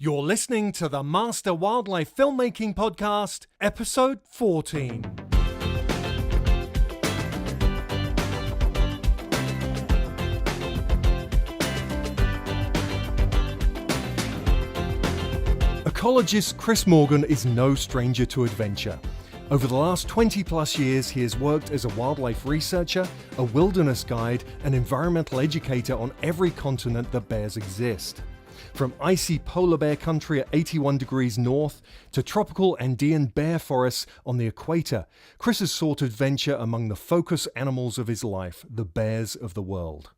You're listening to the Master Wildlife Filmmaking Podcast, Episode 14. Ecologist Chris Morgan is no stranger to adventure. Over the last 20 plus years, he has worked as a wildlife researcher, a wilderness guide, and environmental educator on every continent that bears exist. From icy polar bear country at 81 degrees north to tropical Andean bear forests on the equator, Chris has sought adventure among the focus animals of his life, the bears of the world.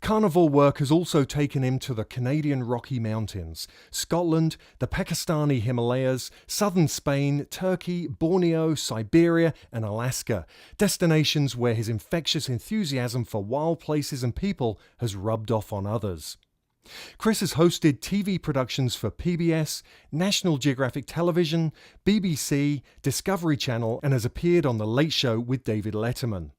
Carnivore work has also taken him to the Canadian Rocky Mountains, Scotland, the Pakistani Himalayas, southern Spain, Turkey, Borneo, Siberia, and Alaska, destinations where his infectious enthusiasm for wild places and people has rubbed off on others. Chris has hosted TV productions for PBS, National Geographic Television, BBC, Discovery Channel, and has appeared on The Late Show with David Letterman.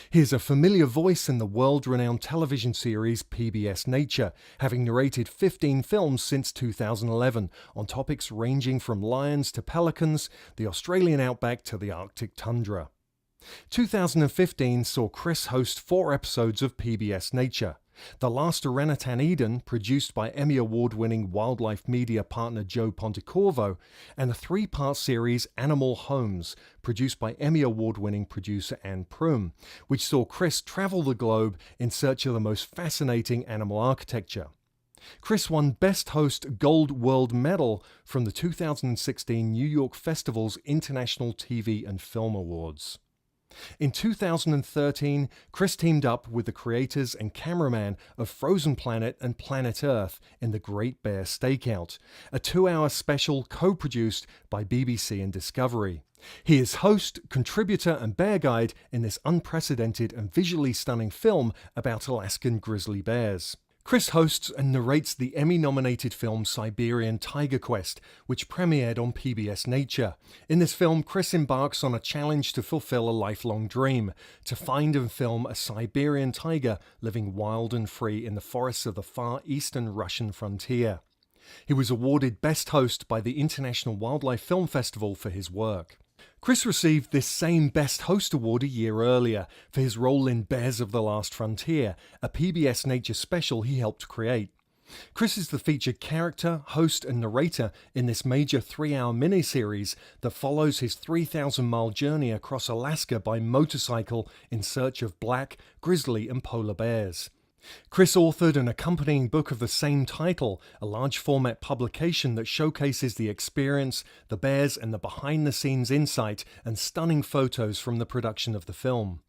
He is a familiar voice in the world-renowned television series PBS Nature, having narrated 15 films since 2011 on topics ranging from lions to pelicans, the Australian outback to the Arctic tundra. 2015 saw Chris host 4 episodes of PBS Nature. The Last Orangutan Eden, produced by Emmy Award-winning wildlife media partner Joe Pontecorvo, and a 3-part series Animal Homes, produced by Emmy Award-winning producer Anne Prum, which saw Chris travel the globe in search of the most fascinating animal architecture. Chris won Best Host Gold World Medal from the 2016 New York Festival's International TV and Film Awards. In 2013, Chris teamed up with the creators and cameraman of Frozen Planet and Planet Earth in The Great Bear Stakeout, a 2-hour special co-produced by BBC and Discovery. He is host, contributor, and bear guide in this unprecedented and visually stunning film about Alaskan grizzly bears. Chris hosts and narrates the Emmy-nominated film Siberian Tiger Quest, which premiered on PBS Nature. In this film, Chris embarks on a challenge to fulfill a lifelong dream, to find and film a Siberian tiger living wild and free in the forests of the far eastern Russian frontier. He was awarded Best Host by the International Wildlife Film Festival for his work. Chris received this same Best Host award a year earlier for his role in Bears of the Last Frontier, a PBS Nature special he helped create. Chris is the featured character, host and narrator in this major 3-hour miniseries that follows his 3,000-mile journey across Alaska by motorcycle in search of black, grizzly and polar bears. Chris authored an accompanying book of the same title, a large-format publication that showcases the experience, the bears, and the behind-the-scenes insight and stunning photos from the production of the film.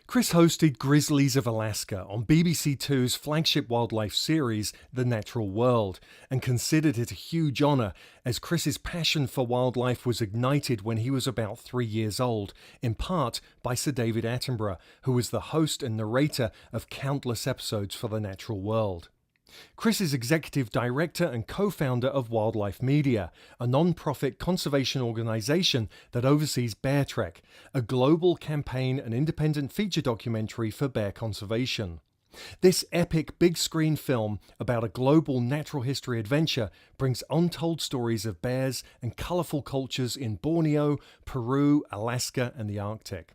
Chris hosted Grizzlies of Alaska on BBC Two's flagship wildlife series, The Natural World, and considered it a huge honour as Chris's passion for wildlife was ignited when he was about 3 years old, in part by Sir David Attenborough, who was the host and narrator of countless episodes for The Natural World. Chris is executive director and co-founder of Wildlife Media, a non-profit conservation organisation that oversees Bear Trek, a global campaign and independent feature documentary for bear conservation. This epic big-screen film about a global natural history adventure brings untold stories of bears and colourful cultures in Borneo, Peru, Alaska and the Arctic.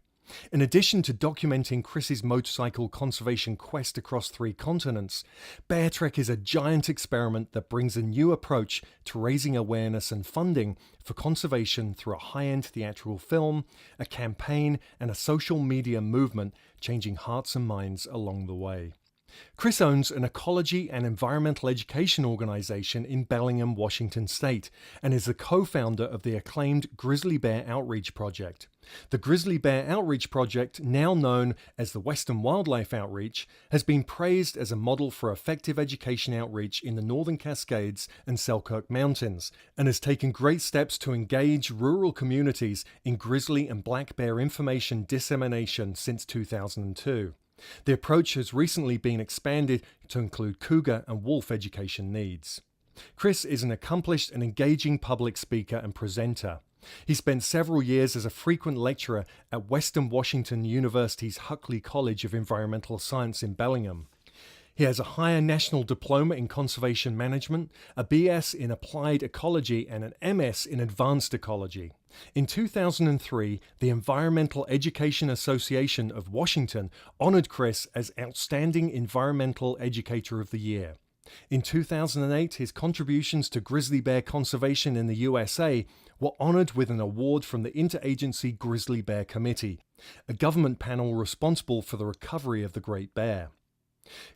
In addition to documenting Chris's motorcycle conservation quest across 3 continents, Bear Trek is a giant experiment that brings a new approach to raising awareness and funding for conservation through a high-end theatrical film, a campaign, and a social media movement, changing hearts and minds along the way. Chris owns an ecology and environmental education organization in Bellingham, Washington State, and is the co-founder of the acclaimed Grizzly Bear Outreach Project. The Grizzly Bear Outreach Project, now known as the Western Wildlife Outreach, has been praised as a model for effective education outreach in the Northern Cascades and Selkirk Mountains, and has taken great steps to engage rural communities in grizzly and black bear information dissemination since 2002. The approach has recently been expanded to include cougar and wolf education needs. Chris is an accomplished and engaging public speaker and presenter. He spent several years as a frequent lecturer at Western Washington University's Huckley College of Environmental Science in Bellingham. He has a higher national diploma in conservation management, a BS in applied ecology, and an MS in advanced ecology. In 2003, the Environmental Education Association of Washington honored Chris as Outstanding Environmental Educator of the Year. In 2008, his contributions to grizzly bear conservation in the USA were honored with an award from the Interagency Grizzly Bear Committee, a government panel responsible for the recovery of the great bear.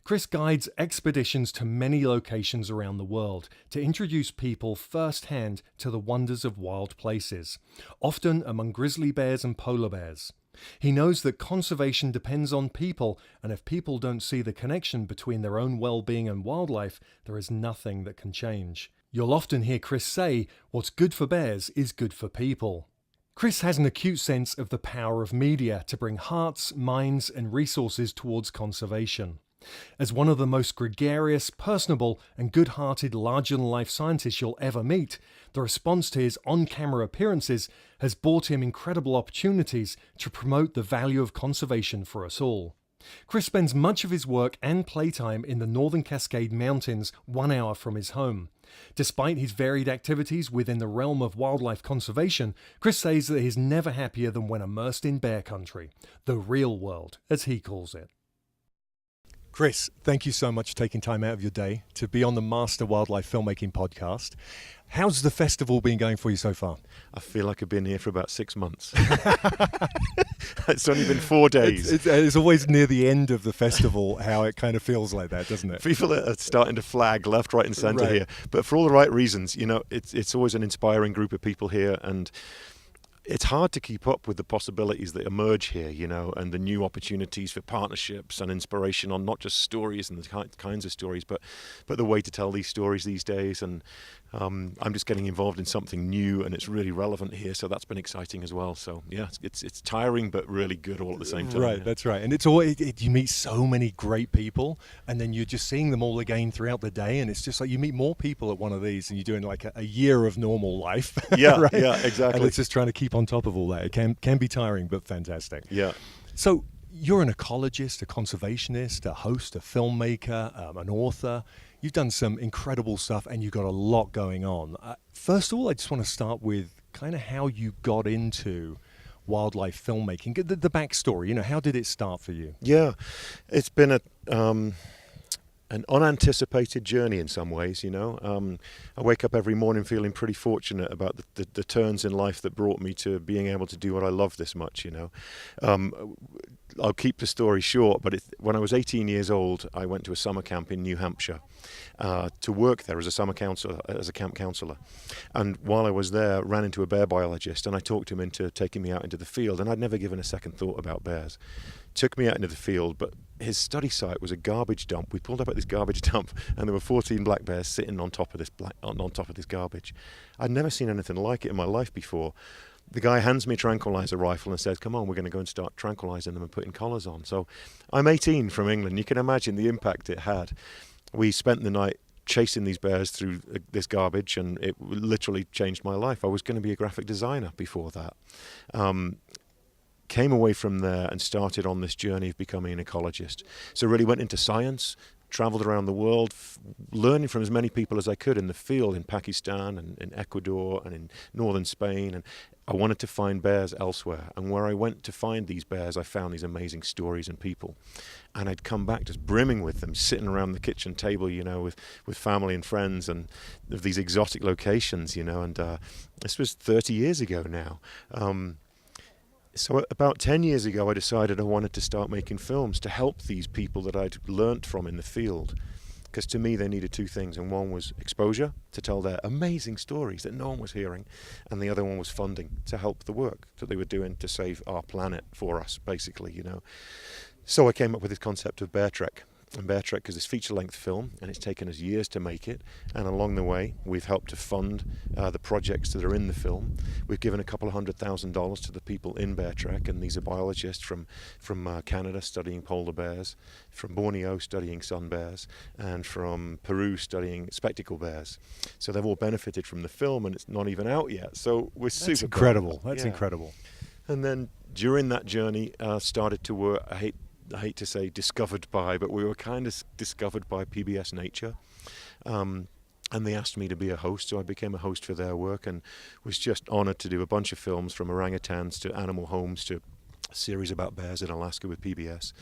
Chris guides expeditions to many locations around the world to introduce people firsthand to the wonders of wild places, often among grizzly bears and polar bears. He knows that conservation depends on people, and if people don't see the connection between their own well-being and wildlife, there is nothing that can change. You'll often hear Chris say, "What's good for bears is good for people." Chris has an acute sense of the power of media to bring hearts, minds, and resources towards conservation. As one of the most gregarious, personable, and good-hearted larger-than-life scientists you'll ever meet, the response to his on-camera appearances has brought him incredible opportunities to promote the value of conservation for us all. Chris spends much of his work and playtime in the Northern Cascade Mountains, 1 hour from his home. Despite his varied activities within the realm of wildlife conservation, Chris says that he's never happier than when immersed in bear country, the real world, as he calls it. Chris, thank you so much for taking time out of your day to be on the Master Wildlife Filmmaking podcast. How's the festival been going for you so far? I feel like I've been here for about 6 months. It's only been 4 days. It's always near the end of the festival how it kind of feels like that, doesn't it? People are starting to flag left, right and centre here. But for all the right reasons. You know, it's always an inspiring group of people here, and it's hard to keep up with the possibilities that emerge here, you know, and the new opportunities for partnerships and inspiration on not just stories and the kinds of stories, but the way to tell these stories these days. And I'm just getting involved in something new, and it's really relevant here, so that's been exciting as well. So yeah, it's tiring but really good all at the same time. Right, yeah. That's right. And it's always you meet so many great people, and then you're just seeing them all again throughout the day, and it's just like you meet more people at one of these, and you're doing like a year of normal life. Yeah, right? Yeah, exactly. And it's just trying to keep on top of all that. It can be tiring, but fantastic. Yeah. So you're an ecologist, a conservationist, a host, a filmmaker, an author. You've done some incredible stuff, and you've got a lot going on. First of all, I just want to start with kind of how you got into wildlife filmmaking, the backstory. You know, how did it start for you? Yeah, it's been an unanticipated journey in some ways, you know. I wake up every morning feeling pretty fortunate about the turns in life that brought me to being able to do what I love this much, you know. I'll keep the story short, but when I was 18 years old, I went to a summer camp in New Hampshire to work there as a summer counselor, as a camp counselor. And while I was there, ran into a bear biologist, and I talked him into taking me out into the field, and I'd never given a second thought about bears. Took me out into the field, but his study site was a garbage dump. We pulled up at this garbage dump, and there were 14 black bears sitting on top of this garbage. I'd never seen anything like it in my life before. The guy hands me a tranquilizer rifle and says, "Come on, we're going to go and start tranquilizing them and putting collars on." So I'm 18 from England. You can imagine the impact it had. We spent the night chasing these bears through this garbage, and it literally changed my life. I was going to be a graphic designer before that. Came away from there and started on this journey of becoming an ecologist. So really went into science, traveled around the world, learning from as many people as I could in the field, in Pakistan and in Ecuador and in northern Spain. And I wanted to find bears elsewhere. And where I went to find these bears, I found these amazing stories and people. And I'd come back just brimming with them, sitting around the kitchen table, you know, with family and friends, and of these exotic locations, you know. And this was 30 years ago now. So about 10 years ago, I decided I wanted to start making films to help these people that I'd learnt from in the field. Because to me, they needed two things. And one was exposure to tell their amazing stories that no one was hearing. And the other one was funding to help the work that they were doing to save our planet for us, basically, you know. So I came up with this concept of Bear Trek. And Bear Trek is this feature-length film, and it's taken us years to make it. And along the way, we've helped to fund the projects that are in the film. We've given a couple of $100,000 to the people in Bear Trek, and these are biologists from Canada studying polar bears, from Borneo studying sun bears, and from Peru studying spectacle bears. So they've all benefited from the film, and it's not even out yet. So we're super incredible. proud. That's incredible. And then during that journey, started to work. I hate I hate to say discovered by, but we were kind of discovered by PBS Nature. And they asked me to be a host, so I became a host for their work and was just honored to do a bunch of films, from orangutans to animal homes to a series about bears in Alaska with PBS.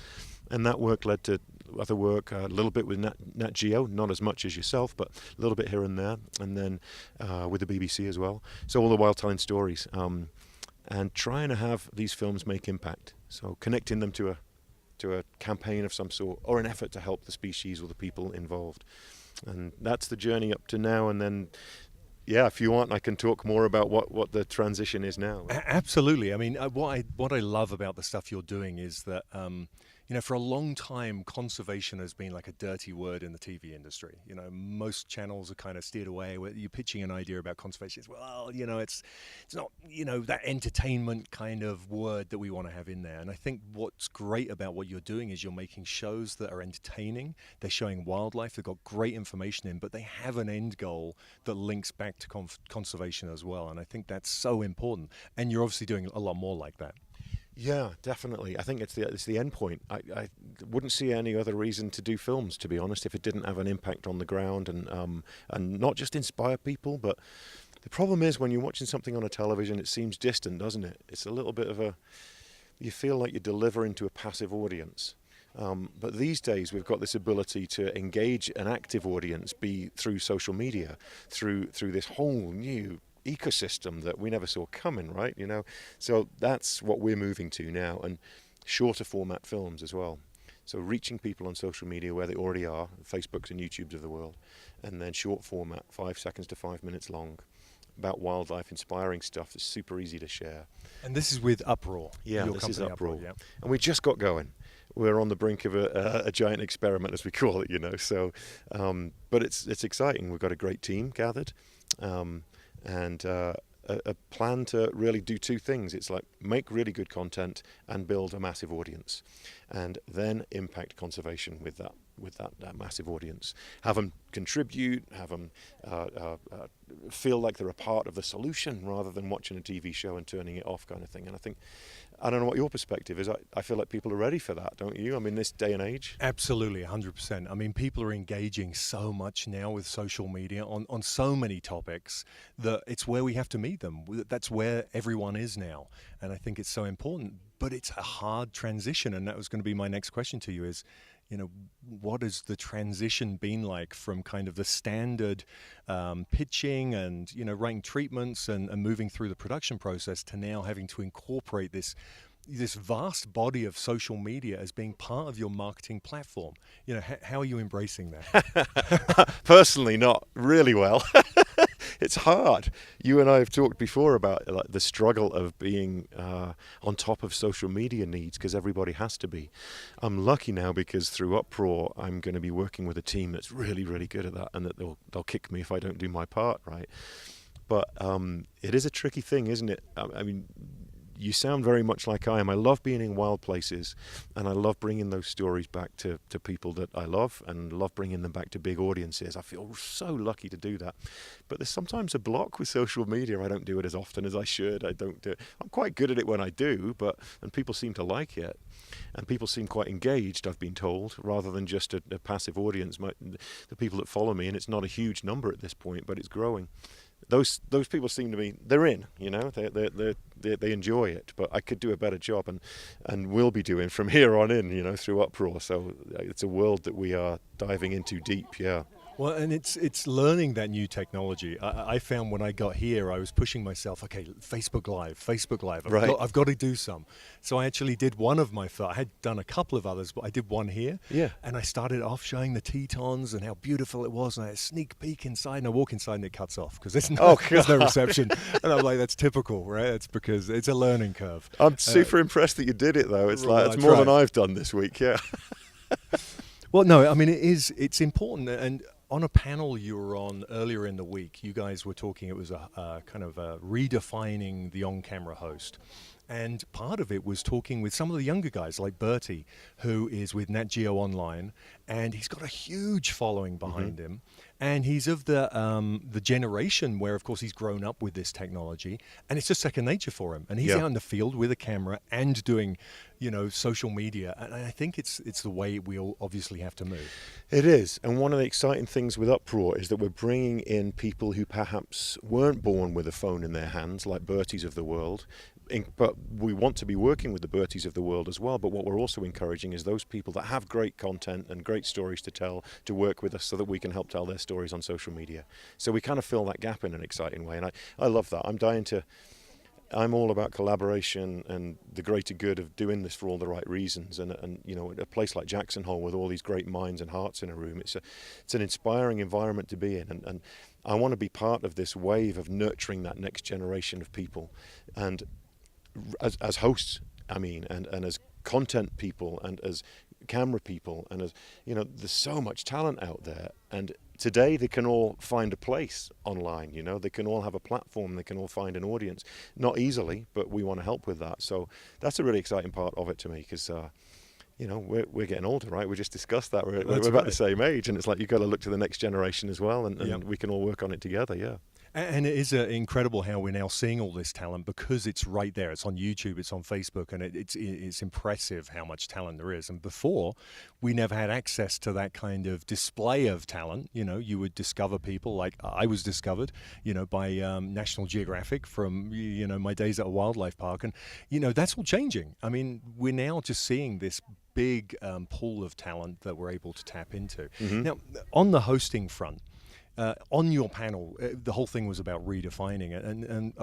And that work led to other work, a little bit with Nat Geo, not as much as yourself, but a little bit here and there, and then with the BBC as well. So all the while telling stories and trying to have these films make impact. So connecting them to a campaign of some sort, or an effort to help the species or the people involved. And that's the journey up to now. And then, yeah, if you want, I can talk more about what the transition is now. Absolutely. I mean, what I love about the stuff you're doing is that, for a long time, conservation has been like a dirty word in the TV industry. Most channels are kind of steered away. Where you're pitching an idea about conservation, it's, well, it's not, that entertainment kind of word that we want to have in there. And I think what's great about what you're doing is you're making shows that are entertaining. They're showing wildlife. They've got great information in, but they have an end goal that links back to conservation as well. And I think that's so important. And you're obviously doing a lot more like that. Yeah, definitely. I think it's the end point. I wouldn't see any other reason to do films, to be honest, if it didn't have an impact on the ground and not just inspire people. But the problem is when you're watching something on a television, it seems distant, doesn't it? It's a little bit of you feel like you're delivering to a passive audience. But these days we've got this ability to engage an active audience, be through social media, through this whole new ecosystem that we never saw coming, right? So that's what we're moving to now, and shorter format films as well. So reaching people on social media where they already are, Facebooks and YouTubes of the world, and then short format, 5 seconds to 5 minutes long, about wildlife, inspiring stuff that's super easy to share. And this is with Uproar. Yeah, this is Uproar. Yeah. And we just got going. We're on the brink of a giant experiment, as we call it, So, but it's exciting. We've got a great team gathered. And a plan to really do two things. It's like make really good content and build a massive audience, and then impact conservation with that massive audience. Have them contribute, have them feel like they're a part of the solution rather than watching a TV show and turning it off kind of thing. And I don't know what your perspective is. I feel like people are ready for that, don't you? I mean, this day and age. Absolutely, 100%. I mean, people are engaging so much now with social media on so many topics that it's where we have to meet them. That's where everyone is now. And I think it's so important. But it's a hard transition. And that was going to be my next question to you is, what has the transition been like from kind of the standard pitching and, writing treatments and moving through the production process to now having to incorporate this vast body of social media as being part of your marketing platform? How are you embracing that? Personally, not really well. It's hard. You and I have talked before about the struggle of being on top of social media needs, because everybody has to be. I'm lucky now because through Uproar, I'm going to be working with a team that's really, really good at that, and that they'll kick me if I don't do my part, right? But it is a tricky thing, isn't it? I mean, you sound very much like I am. I love being in wild places, and I love bringing those stories back to people that I love, and love bringing them back to big audiences. I feel so lucky to do that. But there's sometimes a block with social media. I don't do it as often as I should. I'm quite good at it when I do, and people seem to like it. And people seem quite engaged, I've been told, rather than just a passive audience. The people that follow me, and it's not a huge number at this point, but it's growing. Those people seem to be, they're in, they enjoy it, but I could do a better job and will be doing from here on in, through Uproar. So it's a world that we are diving into deep, yeah. Well, and it's learning that new technology. I found when I got here, I was pushing myself, okay, Facebook Live. I've got to do some. So I actually did one of my, I had done a couple of others, but I did one here. Yeah. And I started off showing the Tetons and how beautiful it was. And I had a sneak peek inside, and I walk inside and it cuts off because there's no reception. And I'm like, that's typical, right? It's because it's a learning curve. I'm super impressed that you did it, though. It's like, it's more than I've done this week, yeah. Well, no, I mean, it's important. And on a panel you were on earlier in the week, you guys were talking, it was a kind of redefining the on-camera host. And part of it was talking with some of the younger guys like Bertie, who is with Nat Geo Online, and he's got a huge following behind him. And he's of the generation where, of course, he's grown up with this technology, and it's just second nature for him. And he's out in the field with a camera and doing, social media. And I think it's the way we all obviously have to move. It is. And one of the exciting things with Uproar is that we're bringing in people who perhaps weren't born with a phone in their hands, like Berties of the world. But we want to be working with the Berties of the world as well. But what we're also encouraging is those people that have great content and great stories to tell to work with us so that we can help tell their stories on social media. So we kind of fill that gap in an exciting way. And I love that. I'm all about collaboration and the greater good of doing this for all the right reasons. And a place like Jackson Hole with all these great minds and hearts in a room, it's an inspiring environment to be in. And I want to be part of this wave of nurturing that next generation of people. And as hosts, and as content people and as camera people and as, there's so much talent out there. And today they can all find a place online, they can all have a platform, they can all find an audience. Not easily, but we want to help with that. So that's a really exciting part of it to me because, we're getting older, right? We just discussed that. We're about the same age, and it's like you've got to look to the next generation as well, and we can all work on it together, yeah. And it is incredible how we're now seeing all this talent because it's right there. It's on YouTube, it's on Facebook, and it's impressive how much talent there is. And before, we never had access to that kind of display of talent. You would discover people like I was discovered, by National Geographic from, my days at a wildlife park. And, that's all changing. I mean, we're now just seeing this big pool of talent that we're able to tap into. Now, on the hosting front, on your panel, the whole thing was about redefining it, and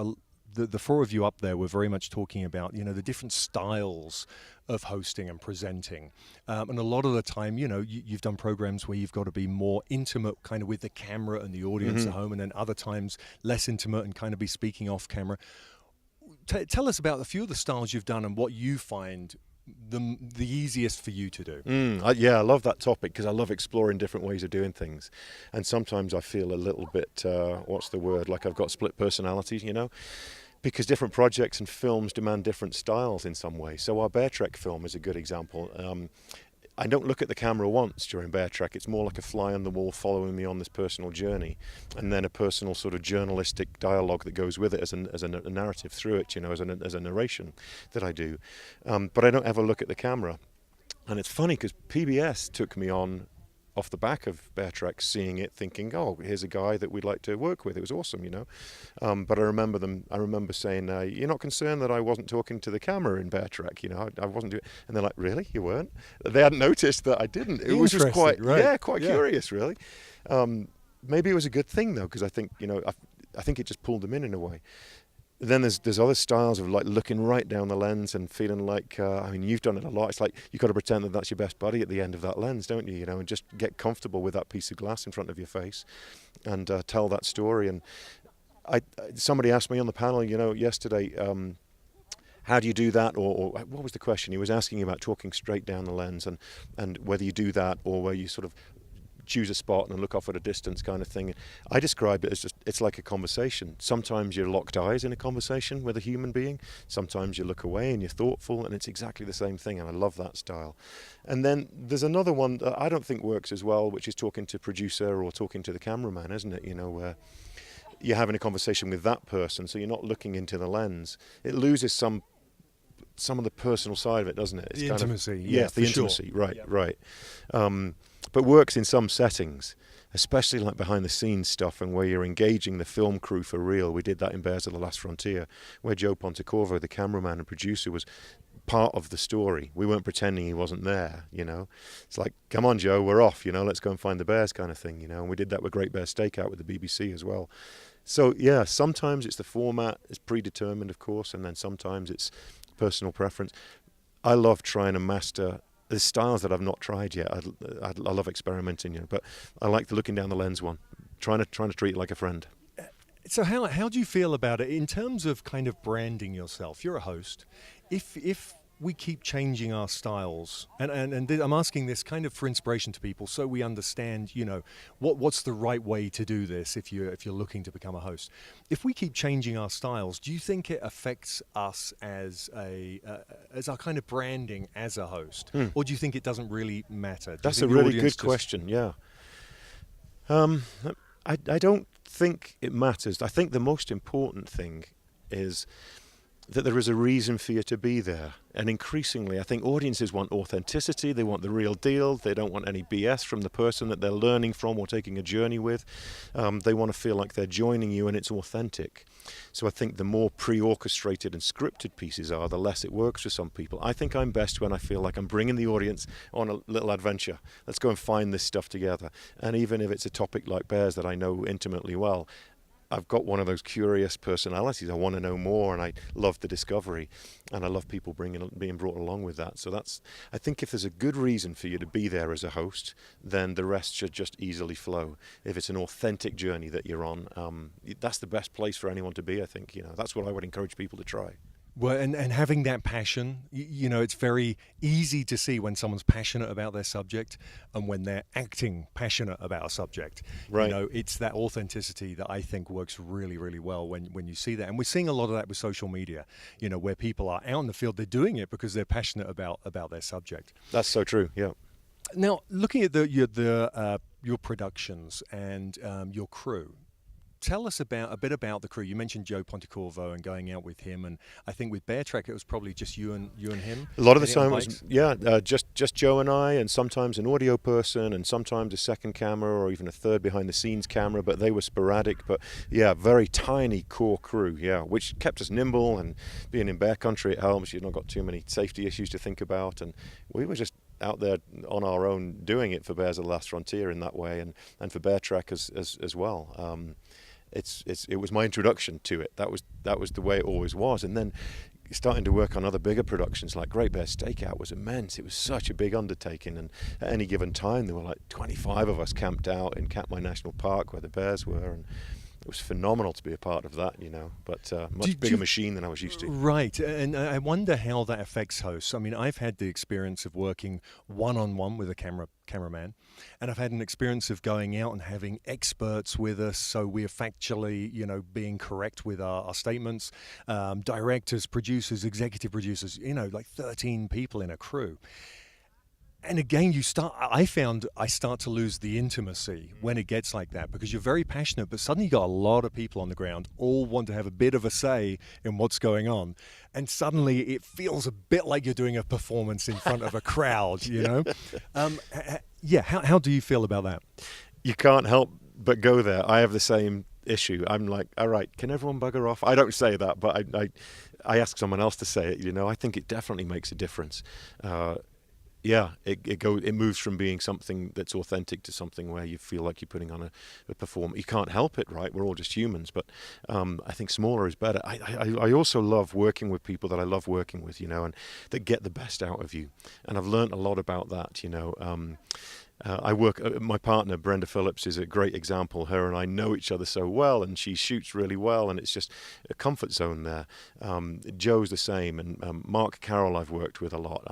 the four of you up there were very much talking about the different styles of hosting and presenting, and a lot of the time, you've done programs where you've got to be more intimate, kind of with the camera and the audience at home, and then other times less intimate and kind of be speaking off camera. Tell us about a few of the styles you've done and what you find the easiest for you to do. I love that topic because I love exploring different ways of doing things, and sometimes I feel a little bit like I've got split personalities, because different projects and films demand different styles in some way. So our Bear Trek film is a good example. I don't look at the camera once during Bear Trek. It's more like a fly on the wall following me on this personal journey, and then a personal sort of journalistic dialogue that goes with it as a narrative through it, as a narration that I do. But I don't ever look at the camera. And it's funny because PBS took me on off the back of Bear Trek, seeing it, thinking, oh, here's a guy that we'd like to work with. It was awesome, But I remember saying, you're not concerned that I wasn't talking to the camera in Bear Trek, I wasn't doing. And they're like, really? You weren't? They hadn't noticed that I didn't. It was just quite curious, really. Maybe it was a good thing though, because I think, I think it just pulled them in a way. Then there's other styles of like looking right down the lens and feeling like, you've done it a lot. It's like you've got to pretend that that's your best buddy at the end of that lens, don't you? And just get comfortable with that piece of glass in front of your face and tell that story. And somebody asked me on the panel, yesterday, how do you do that? Or what was the question? He was asking about talking straight down the lens and whether you do that or where you sort of choose a spot and look off at a distance kind of thing. I describe it as it's like a conversation. Sometimes you're locked eyes in a conversation with a human being. Sometimes you look away and you're thoughtful, and it's exactly the same thing, and I love that style. And then there's another one that I don't think works as well, which is talking to producer or talking to the cameraman, isn't it? Where you're having a conversation with that person, so you're not looking into the lens. It loses some of the personal side of it, doesn't it? It's the intimacy. The intimacy, sure. Right. But works in some settings, especially like behind the scenes stuff and where you're engaging the film crew for real. We did that in Bears of the Last Frontier, where Joe Pontecorvo, the cameraman and producer, was part of the story. We weren't pretending he wasn't there, It's like, come on, Joe, we're off, let's go and find the bears kind of thing, And we did that with Great Bear Stakeout with the BBC as well. So, sometimes it's the format, it's predetermined, of course, and then sometimes it's personal preference. I love trying to master the styles that I've not tried yet. I love experimenting, but I like the looking down the lens one, trying to treat it like a friend. So how do you feel about it in terms of kind of branding yourself? You're a host. If we keep changing our styles, and I'm asking this kind of for inspiration to people, so we understand, what's the right way to do this if you're looking to become a host. If we keep changing our styles, do you think it affects us as our kind of branding as a host, or do you think it doesn't really matter? That's a really good question. Yeah. I don't think it matters. I think the most important thing is that there is a reason for you to be there. And increasingly, I think audiences want authenticity. They want the real deal. They don't want any BS from the person that they're learning from or taking a journey with. They want to feel like they're joining you and it's authentic. So I think the more pre-orchestrated and scripted pieces are, the less it works for some people. I think I'm best when I feel like I'm bringing the audience on a little adventure. Let's go and find this stuff together. And even if it's a topic like bears that I know intimately well, I've got one of those curious personalities. I want to know more, and I love the discovery, and I love people being brought along with that. So I think if there's a good reason for you to be there as a host, then the rest should just easily flow. If it's an authentic journey that you're on, that's the best place for anyone to be, I think. That's what I would encourage people to try. Well, and having that passion, it's very easy to see when someone's passionate about their subject and when they're acting passionate about a subject. Right. It's that authenticity that I think works really, really well when you see that. And we're seeing a lot of that with social media, where people are out in the field, they're doing it because they're passionate about their subject. That's so true, yeah. Now, looking at your productions and your crew, tell us a bit about the crew. You mentioned Joe Pontecorvo and going out with him, and I think with Bear Trek it was probably just you and him. A lot of the time it was just Joe and I, and sometimes an audio person, and sometimes a second camera or even a third behind the scenes camera. But they were sporadic. But yeah, very tiny core crew. Yeah, which kept us nimble, and being in bear country it helps. You've not got too many safety issues to think about, and we were just out there on our own doing it for Bears of the Last Frontier in that way, and for Bear Trek as well. It was my introduction to it. That was the way it always was. And then starting to work on other bigger productions like Great Bear Stakeout was immense. It was such a big undertaking, and at any given time there were like 25 of us camped out in Katmai National Park where the bears were, and it was phenomenal to be a part of that, but much bigger machine than I was used to. Right, and I wonder how that affects hosts. I mean, I've had the experience of working one-on-one with a cameraman, and I've had an experience of going out and having experts with us, so we're factually, being correct with our statements, directors, producers, executive producers, like 13 people in a crew. And again, I start to lose the intimacy when it gets like that, because you're very passionate, but suddenly you got a lot of people on the ground, all want to have a bit of a say in what's going on. And suddenly it feels a bit like you're doing a performance in front of a crowd, How do you feel about that? You can't help but go there. I have the same issue. I'm like, all right, can everyone bugger off? I don't say that, but I ask someone else to say it, I think it definitely makes a difference. It moves from being something that's authentic to something where you feel like you're putting on a performance. You can't help it, right? We're all just humans, but I think smaller is better. I also love working with people that I love working with, and that get the best out of you. And I've learned a lot about that, my partner, Brenda Phillips, is a great example. Her and I know each other so well, and she shoots really well, and it's just a comfort zone there. Joe's the same, and Mark Carroll I've worked with a lot,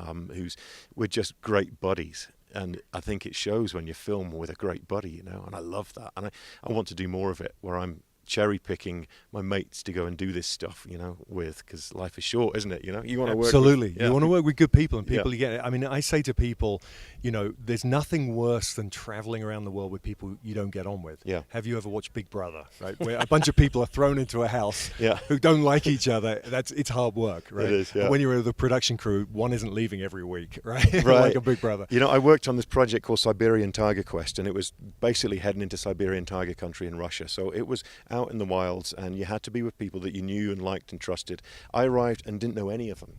we're just great buddies. And I think it shows when you film with a great buddy, and I love that. And I want to do more of it, where I'm cherry picking my mates to go and do this stuff, with, because life is short, isn't it? You want to work. Absolutely. You want to work with good people, and people you get it. I mean, I say to people, there's nothing worse than traveling around the world with people you don't get on with. Yeah. Have you ever watched Big Brother, right? Where a bunch of people are thrown into a house who don't like each other. It's hard work, right? It is, yeah. But when you're with the production crew, one isn't leaving every week, right? Like a Big Brother. I worked on this project called Siberian Tiger Quest, and it was basically heading into Siberian tiger country in Russia. So it was out in the wilds, and you had to be with people that you knew and liked and trusted. I arrived and didn't know any of them.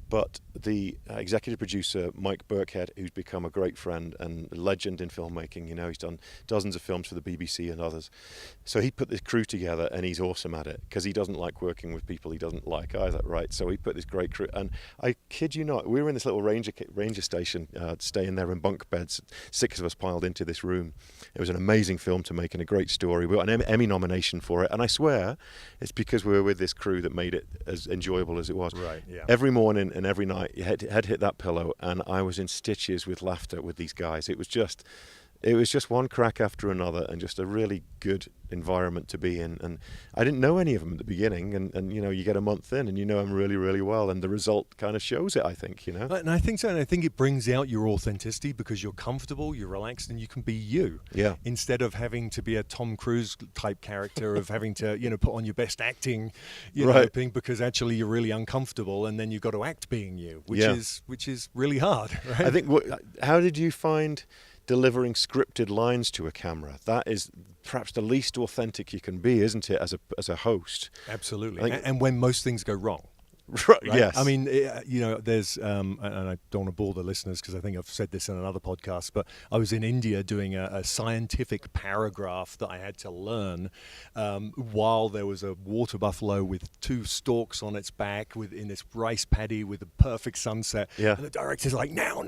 But the executive producer, Mike Burkhead, who's become a great friend and a legend in filmmaking, he's done dozens of films for the BBC and others. So he put this crew together, and he's awesome at it, because he doesn't like working with people he doesn't like either, right? So he put this great crew, and I kid you not, we were in this little ranger station, staying there in bunk beds, 6 of us piled into this room. It was an amazing film to make and a great story. We got an Emmy nomination for it, and I swear it's because we were with this crew that made it as enjoyable as it was. Right, yeah. Every morning and every night your head hit that pillow, and I was in stitches with laughter with these guys. It was just one crack after another, and just a really good environment to be in. And I didn't know any of them at the beginning, and you know, you get a month in and you know them really, really well, and the result kind of shows it, I think, you know. And I think so, and I think it brings out your authenticity because you're comfortable, you're relaxed, and you can be you. Yeah. Instead of having to be a Tom Cruise type character, of having to, you know, put on your best acting, you know, thing, because actually you're really uncomfortable, and then you've got to act being you, which is really hard, right? I think, how did you find delivering scripted lines to a camera? That is perhaps the least authentic you can be, isn't it, as a host? Absolutely. And when most things go wrong. Right. Right? Yes. I mean, you know, there's, and I don't want to bore the listeners because I think I've said this in another podcast, but I was in India doing a scientific paragraph that I had to learn while there was a water buffalo with 2 storks on its back in this rice paddy with a perfect sunset. Yeah. And the director's like, now,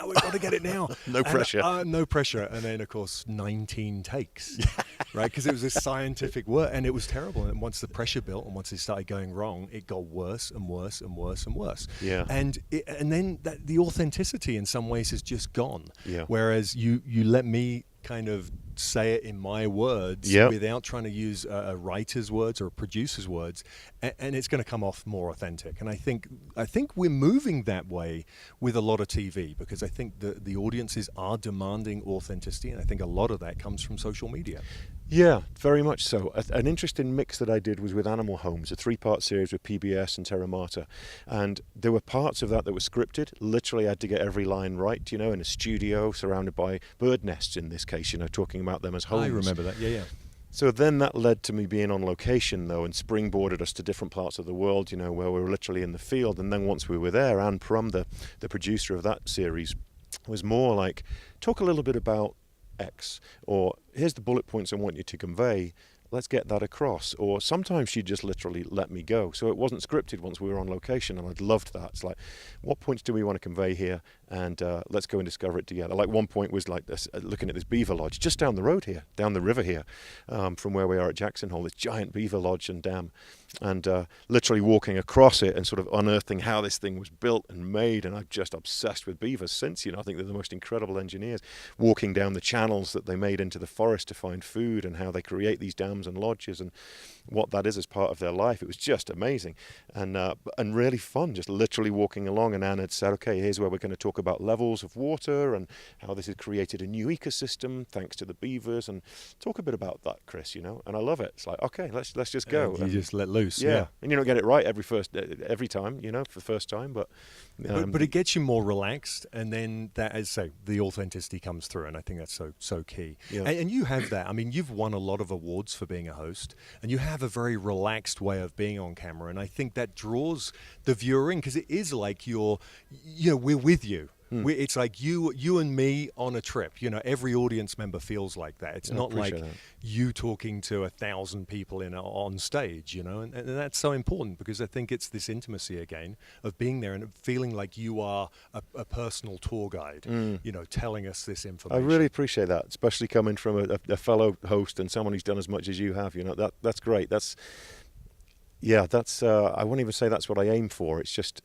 we've got to get it now. No pressure. No pressure. And then, of course, 19 takes, right? Because it was a scientific work, and it was terrible. And once the pressure built and once it started going wrong, it got worse and worse and worse and worse. Yeah. And then the authenticity in some ways is just gone. Yeah. Whereas you let me kind of say it in my words without trying to use a writer's words or a producer's words, and it's going to come off more authentic. And I think we're moving that way with a lot of TV, because I think the audiences are demanding authenticity, and I think a lot of that comes from social media. Yeah, very much so. An interesting mix that I did was with Animal Homes, a 3-part series with PBS and Terra Marta. And there were parts of that were scripted. Literally, I had to get every line right, you know, in a studio surrounded by bird nests in this case, you know, talking about them as homes. I remember that, yeah. So then that led to me being on location, though, and springboarded us to different parts of the world, you know, where we were literally in the field. And then once we were there, Anne Prum, the producer of that series, was more like, talk a little bit about X, or here's the bullet points I want you to convey, let's get that across. Or sometimes she'd just literally let me go, so it wasn't scripted once we were on location, and I'd loved that. It's like, what points do we want to convey here, and let's go and discover it together. Like one point was like this, looking at this beaver lodge just down the road here, down the river here, from where we are at Jackson Hole, this giant beaver lodge and dam, and literally walking across it and sort of unearthing how this thing was built and made. And I'm just obsessed with beavers since, you know. I think they're the most incredible engineers, walking down the channels that they made into the forest to find food, and how they create these dams and lodges, and what that is as part of their life. It was just amazing, and really fun, just literally walking along. And Anne had said, okay, here's where we're going to talk about levels of water and how this has created a new ecosystem thanks to the beavers, and talk a bit about that, Chris, you know. And I love it. It's like, okay, let's just go. You just let loose. Yeah. And you don't get it right every time, you know, for the first time, but it gets you more relaxed, and then that, as I say, the authenticity comes through, and I think that's so key. Yeah. And you have that. I mean, you've won a lot of awards for being a host, and you have a very relaxed way of being on camera, and I think that draws the viewer in, because it is like we're with you. It's like you and me on a trip. You know, every audience member feels like that. It's not like you talking to 1,000 people on stage, you know, and that's so important, because I think it's this intimacy again of being there and feeling like you are a personal tour guide, you know, telling us this information. I really appreciate that, especially coming from a fellow host and someone who's done as much as you have. You know, that's great. I wouldn't even say that's what I aim for. It's just,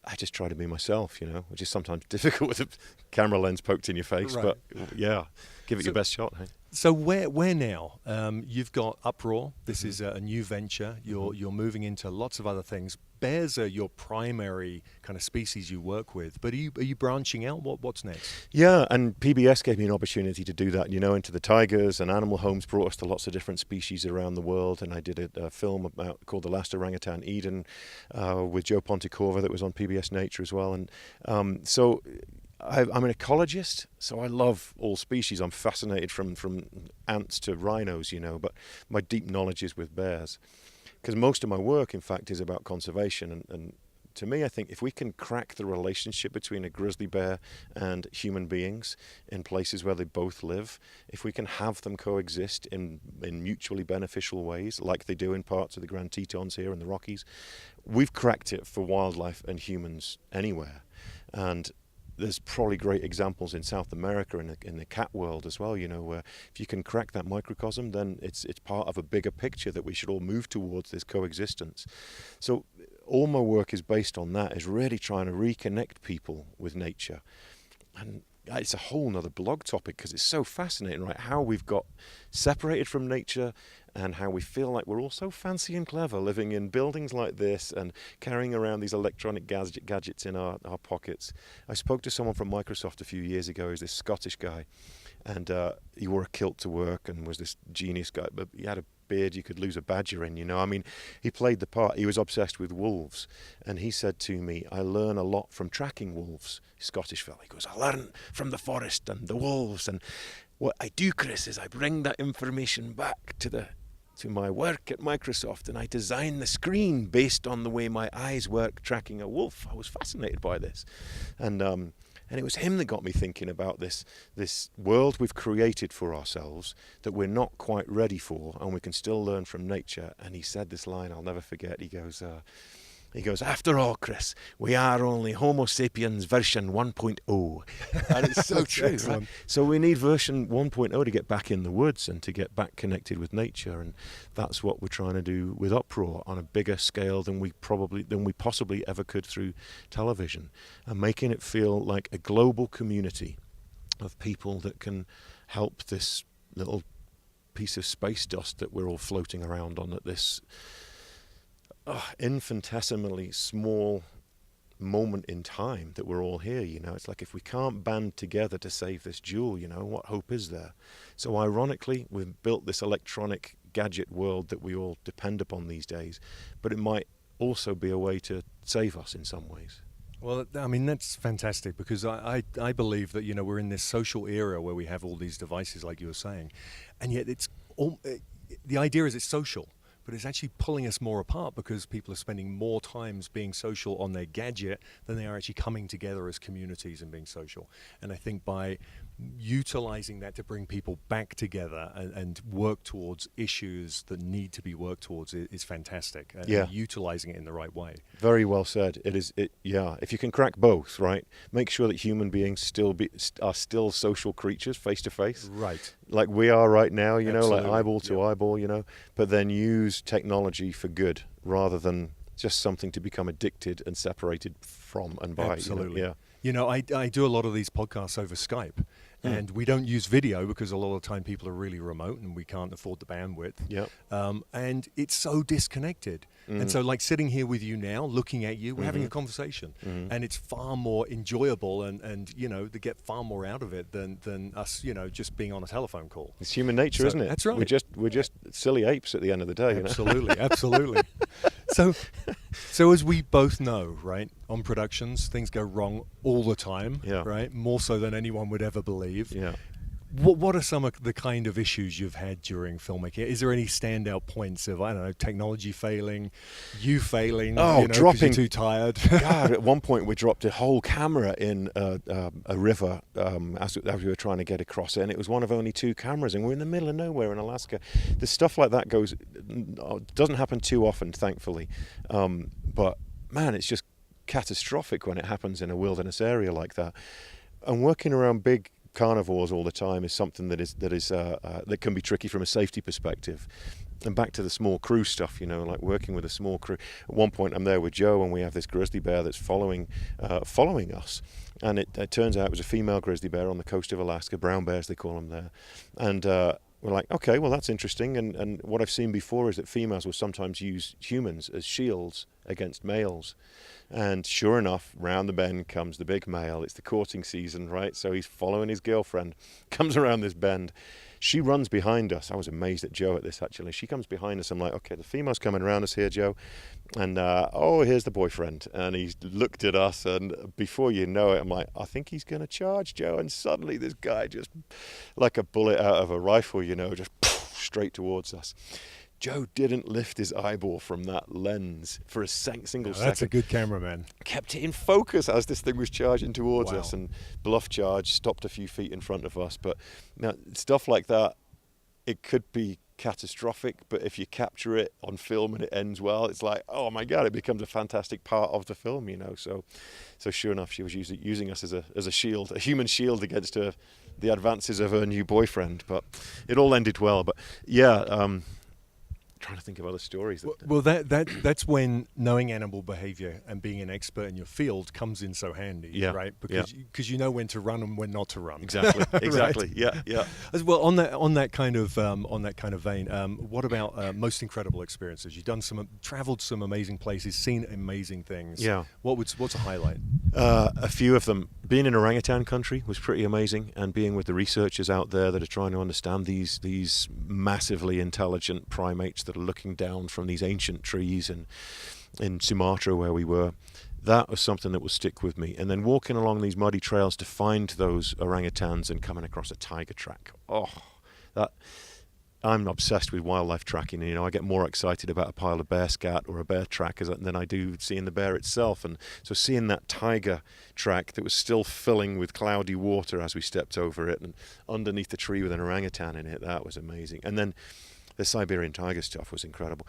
I just try to be myself, you know, which is sometimes difficult with a camera lens poked in your face. Right. But yeah, give it your best shot. Hey? So where now? You've got Uproar. This is a new venture. You're moving into lots of other things. Bears are your primary kind of species you work with, but are you branching out? What's next? Yeah, and PBS gave me an opportunity to do that, you know, into the tigers, and Animal Homes brought us to lots of different species around the world, and I did a film called The Last Orangutan Eden with Joe Pontecorva that was on PBS Nature as well, and so I'm an ecologist, so I love all species. I'm fascinated from ants to rhinos, you know, but my deep knowledge is with bears. Because most of my work, in fact, is about conservation. And to me, I think if we can crack the relationship between a grizzly bear and human beings in places where they both live, if we can have them coexist in mutually beneficial ways, like they do in parts of the Grand Tetons here in the Rockies, we've cracked it for wildlife and humans anywhere. And there's probably great examples in South America in the cat world as well, you know, where if you can crack that microcosm, then it's part of a bigger picture that we should all move towards this coexistence. So all my work is based on that, is really trying to reconnect people with nature. And it's a whole nother blog topic because it's so fascinating, right? How we've got separated from nature and how we feel like we're all so fancy and clever living in buildings like this and carrying around these electronic gadgets in our pockets. I spoke to someone from Microsoft a few years ago. He's this Scottish guy, and he wore a kilt to work and was this genius guy, but he had a beard you could lose a badger in, you know. I mean, he played the part. He was obsessed with wolves, and he said to me, I learn a lot from tracking wolves. Scottish fella. He goes, I learn from the forest and the wolves, and what I do, Chris, is I bring that information back to my work at Microsoft, and I design the screen based on the way my eyes work tracking a wolf. I was fascinated by this, and it was him that got me thinking about this world we've created for ourselves that we're not quite ready for, and we can still learn from nature. And he said this line I'll never forget. He goes, after all, Chris, we are only Homo sapiens version 1.0. And it's so true, right? So we need version 1.0 to get back in the woods and to get back connected with nature. And that's what we're trying to do with Uproar on a bigger scale than we possibly ever could through television, and making it feel like a global community of people that can help this little piece of space dust that we're all floating around on at this infinitesimally small moment in time that we're all here, you know. It's like, if we can't band together to save this jewel, you know, what hope is there? So ironically, we've built this electronic gadget world that we all depend upon these days, but it might also be a way to save us in some ways. Well, I mean, that's fantastic, because I believe that, you know, we're in this social era where we have all these devices, like you were saying, and yet the idea is it's social, but it's actually pulling us more apart, because people are spending more times being social on their gadget than they are actually coming together as communities and being social. And I think by utilizing that to bring people back together and work towards issues that need to be worked towards is fantastic. And utilizing it in the right way. Very well said. If you can crack both, right? Make sure that human beings are still social creatures face to face. Right. Like we are right now, you Absolutely. know, like eyeball to eyeball, you know, but then use technology for good rather than just something to become addicted and separated from and by. Absolutely. You know? You know, I do a lot of these podcasts over Skype, and we don't use video because a lot of the time people are really remote and we can't afford the bandwidth. And it's so disconnected. And so, like, sitting here with you now, looking at you, we're having a conversation, and it's far more enjoyable, and you know, they get far more out of it than us, you know, just being on a telephone call. It's human nature, isn't it? That's right. We're just silly apes at the end of the day. Absolutely, you know? Absolutely. So as we both know, right, on productions, things go wrong all the time, right? More so than anyone would ever believe. Yeah. What are some of the kind of issues you've had during filmmaking? Is there any standout points of, I don't know, technology failing, you failing, dropping, 'cause you're too tired? God, at one point we dropped a whole camera in a river as we were trying to get across it, and it was one of only 2 cameras, and we're in the middle of nowhere in Alaska. The stuff like that doesn't happen too often, thankfully, but man, it's just catastrophic when it happens in a wilderness area like that. And working around big carnivores all the time is something that can be tricky from a safety perspective. And back to the small crew stuff, you know, like working with a small crew. At one point I'm there with Joe, and we have this grizzly bear that's following us, and it turns out it was a female grizzly bear on the coast of Alaska, brown bears they call them there, and we're like, okay, well, that's interesting. And what I've seen before is that females will sometimes use humans as shields against males. And sure enough, round the bend comes the big male. It's the courting season, right? So he's following his girlfriend, comes around this bend. She runs behind us. I was amazed at Joe at this, actually. She comes behind us. I'm like, okay, the female's coming around us here, Joe. And, here's the boyfriend. And he's looked at us, and before you know it, I'm like, I think he's going to charge, Joe. And suddenly this guy just, like a bullet out of a rifle, you know, just straight towards us. Joe didn't lift his eyeball from that lens for a single second. That's a good cameraman. Kept it in focus as this thing was charging towards us, and bluff charge, stopped a few feet in front of us. But now, stuff like that, it could be catastrophic, but if you capture it on film and it ends well, it's like, oh my God, it becomes a fantastic part of the film, you know. So sure enough, she was using us as a shield, a human shield against the advances of her new boyfriend. But it all ended well. But yeah, trying to think of other stories. Well, that's when knowing animal behavior and being an expert in your field comes in so handy, right? Because you know when to run and when not to run. Exactly. Right? Yeah. As well, on that kind of vein, what about most incredible experiences? You've traveled some amazing places, seen amazing things. Yeah. What's a highlight? A few of them. Being in orangutan country was pretty amazing, and being with the researchers out there that are trying to understand these massively intelligent primates that are looking down from these ancient trees, and in Sumatra where we were, that was something that will stick with me. And then walking along these muddy trails to find those orangutans and coming across a tiger track. I'm obsessed with wildlife tracking. I get more excited about a pile of bear scat or a bear track than I do seeing the bear itself. And so seeing that tiger track that was still filling with cloudy water as we stepped over it, and underneath the tree with an orangutan in it, that was amazing. And then the Siberian tiger stuff was incredible.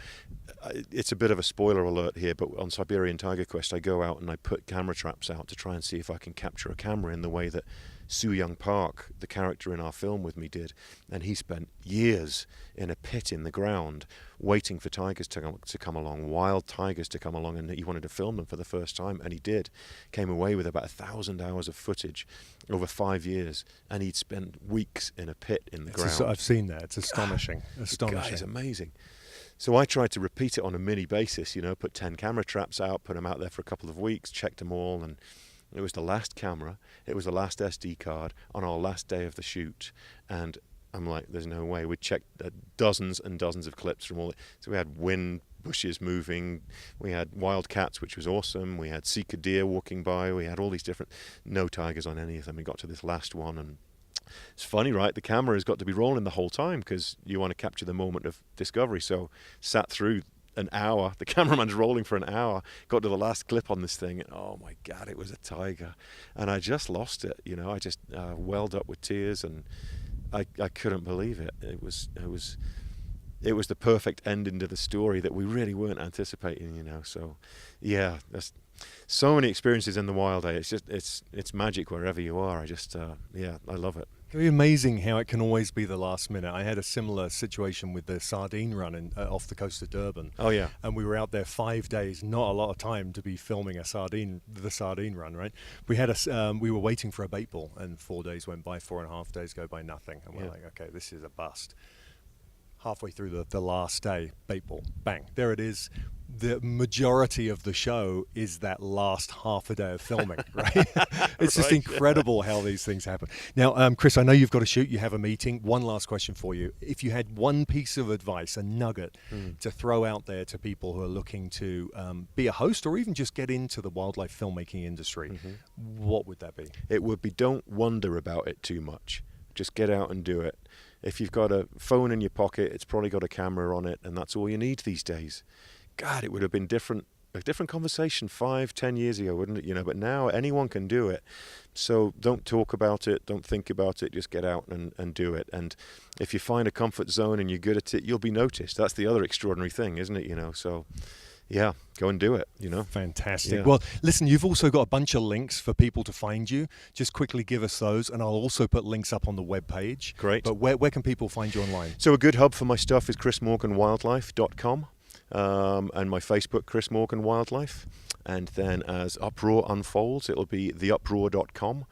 It's a bit of a spoiler alert here, but on Siberian Tiger Quest, I go out and I put camera traps out to try and see if I can capture a camera in the way that Soo-Jung Park, the character in our film with me, did. And he spent years in a pit in the ground waiting for tigers to come along, wild tigers to come along, and he wanted to film them for the first time, and he did. Came away with about 1,000 hours of footage over 5 years, and he'd spent weeks in a pit in the ground. I've seen that. It's astonishing. The guy's amazing. So I tried to repeat it on a mini basis, put 10 camera traps out, put them out there for a couple of weeks, checked them all, and it was the last camera, it was the last SD card on our last day of the shoot, and I'm like, there's no way. We checked dozens and dozens of clips from all. So we had wind bushes moving, we had wild cats, which was awesome, we had sika deer walking by, we had all these different, no tigers on any of them. We got to this last one, and it's funny, right? The camera has got to be rolling the whole time because you want to capture the moment of discovery. So sat through an hour, the cameraman's rolling for an hour, got to the last clip on this thing, and oh my God, it was a tiger. And I just lost it, I just welled up with tears, and I couldn't believe it. It was the perfect ending to the story that we really weren't anticipating, So yeah, there's so many experiences in the wild. It's magic wherever you are. I love it. Very amazing how it can always be the last minute. I had a similar situation with the sardine run off the coast of Durban. Oh yeah. And we were out there 5 days, not a lot of time to be filming the sardine run, right? We were waiting for a bait ball, and 4 days went by, 4.5 days go by, nothing. And we're like, okay, this is a bust. Halfway through the last day, bait ball, bang, there it is. The majority of the show is that last half a day of filming, right? It's just incredible how these things happen. Now, Chris, I know you've got to shoot. You have a meeting. One last question for you. If you had one piece of advice, a nugget, to throw out there to people who are looking to be a host or even just get into the wildlife filmmaking industry, what would that be? It would be, don't wonder about it too much. Just get out and do it. If you've got a phone in your pocket, it's probably got a camera on it, and that's all you need these days. God, it would have been a different conversation 5-10 years ago, wouldn't it? But now anyone can do it. So don't talk about it, don't think about it, just get out and do it. And if you find a comfort zone and you're good at it, you'll be noticed. That's the other extraordinary thing, isn't it? So yeah, go and do it, Fantastic. Yeah. Well, listen, you've also got a bunch of links for people to find you. Just quickly give us those, and I'll also put links up on the webpage. Great. But where can people find you online? So a good hub for my stuff is chrismorganwildlife.com. And my Facebook, Chris Morgan Wildlife. And then as Uproar unfolds, it'll be theuproar.com.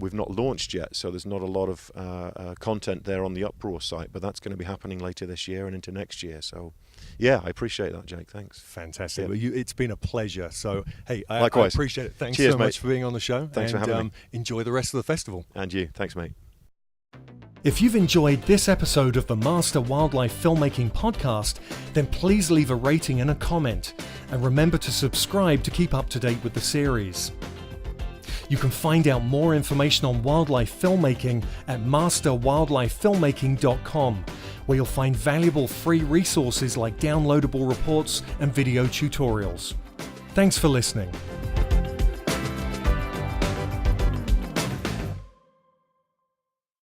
We've not launched yet, so there's not a lot of content there on the Uproar site, but that's going to be happening later this year and into next year. So, yeah, I appreciate that, Jake. Thanks. Fantastic. Yeah. Well, it's been a pleasure. So, hey, I appreciate it. Thanks Cheers, so mate. much for being on the show. Thanks for having me. Enjoy the rest of the festival. And you. Thanks, mate. If you've enjoyed this episode of the Master Wildlife Filmmaking Podcast, then please leave a rating and a comment. And remember to subscribe to keep up to date with the series. You can find out more information on wildlife filmmaking at masterwildlifefilmmaking.com, where you'll find valuable free resources like downloadable reports and video tutorials. Thanks for listening.